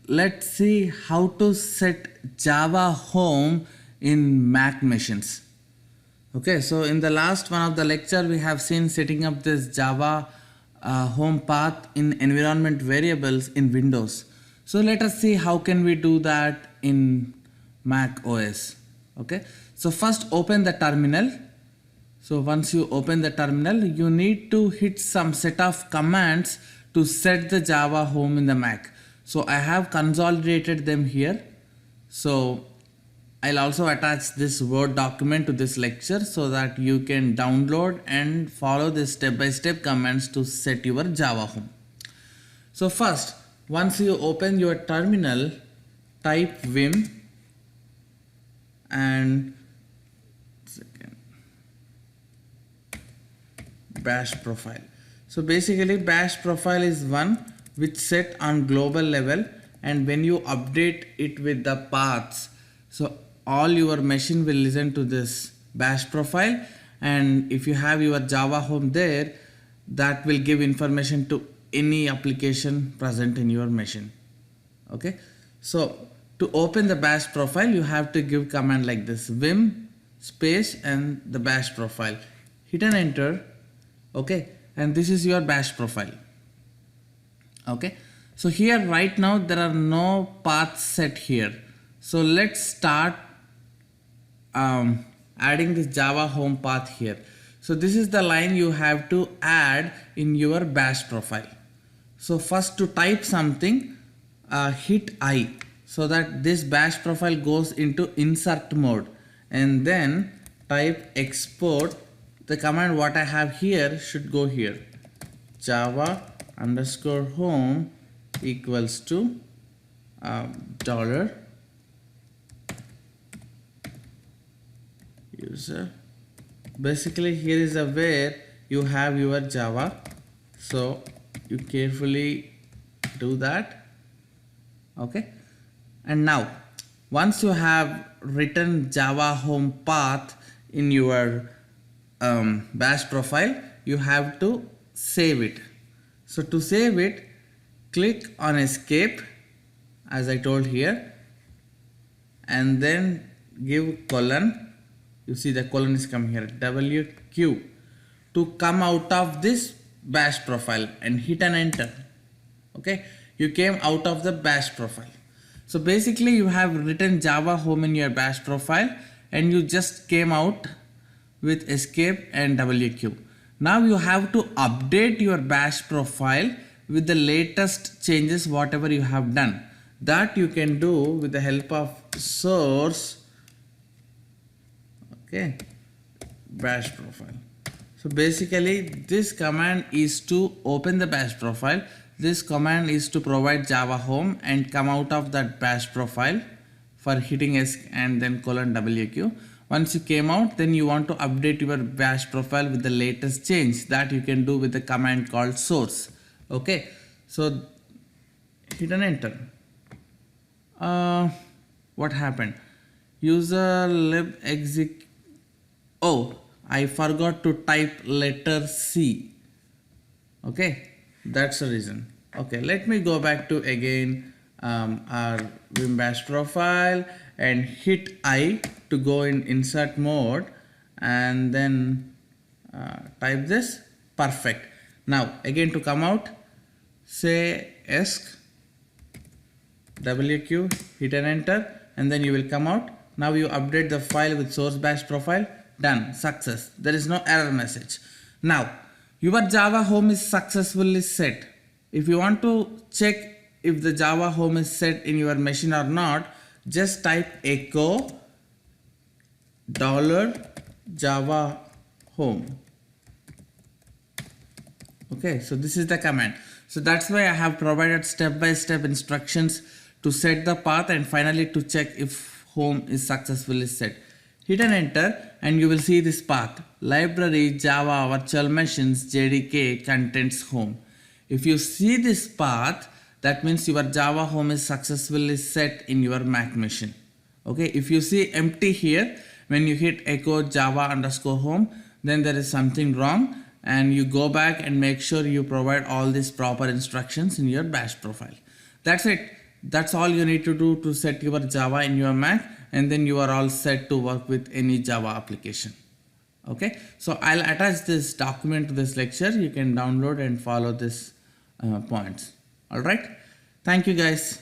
let's see how to set Java home in Mac machines. Okay, so in the last one of the lecture we have seen setting up this Java home path in environment variables in Windows. So let us see how can we do that in Mac OS. Okay, so first open the terminal. So once you open the terminal, you need to hit some set of commands to set the Java home in the Mac. So I have consolidated them here. So I'll also attach this Word document to this lecture so that you can download and follow the step-by-step commands to set your Java home. So first, once you open your terminal, type vim and bash profile. So basically bash profile is one which set on global level, and when you update it with the paths, so all your machine will listen to this bash profile, and if you have your Java home there, that will give information to any application present in your machine. Okay, so to open the bash profile you have to give command like this, vim space and the bash profile, hit an enter. Okay, and this is your bash profile. Okay, so here right now there are no paths set here. So let's start adding this Java home path here. So this is the line you have to add in your bash profile. So first to type something, hit I so that this bash profile goes into insert mode, and then type export. The command what I have here should go here, Java underscore home equals to dollar user. Basically here is a where you have your Java, so you carefully do that. Okay, and now once you have written Java home path in your bash profile, you have to save it. So to save it, click on escape as I told here, and then give colon. You see the colon is come here, WQ, to come out of this bash profile and hit an enter. Okay, you came out of the bash profile. So basically you have written Java home in your bash profile and you just came out with escape and WQ. Now you have to update your bash profile with the latest changes whatever you have done. That you can do with the help of source, okay, bash profile. So basically this command is to open the bash profile. This command is to provide Java home and come out of that bash profile for hitting S and then colon WQ. Once you came out, then you want to update your bash profile with the latest change. That you can do with the command called source. Okay, so hit an enter. What happened? User lib exec. Oh, I forgot to type letter C. Okay, that's the reason. Okay, let me go back to again our vim bash profile and hit I to go in insert mode, and then type this. Perfect. Now again to come out, say esc WQ, hit an enter, and then you will come out. Now you update the file with source bash profile. Done, success. There is no error message. Now your Java home is successfully set. If you want to check if the Java home is set in your machine or not, just type echo $Java home. Okay, so this is the command. So that's why I have provided step-by-step instructions to set the path and finally to check if home is successfully set. Hit an enter and you will see this path, library Java virtual machines JDK contents home. If you see this path, that means your Java home is successfully set in your Mac machine. Okay, if you see empty here, when you hit echo Java underscore home, then there is something wrong, and you go back and make sure you provide all these proper instructions in your bash profile. That's it. That's all you need to do to set your Java in your Mac, and then you are all set to work with any Java application. Okay, so I'll attach this document to this lecture. You can download and follow this points. All right, thank you guys.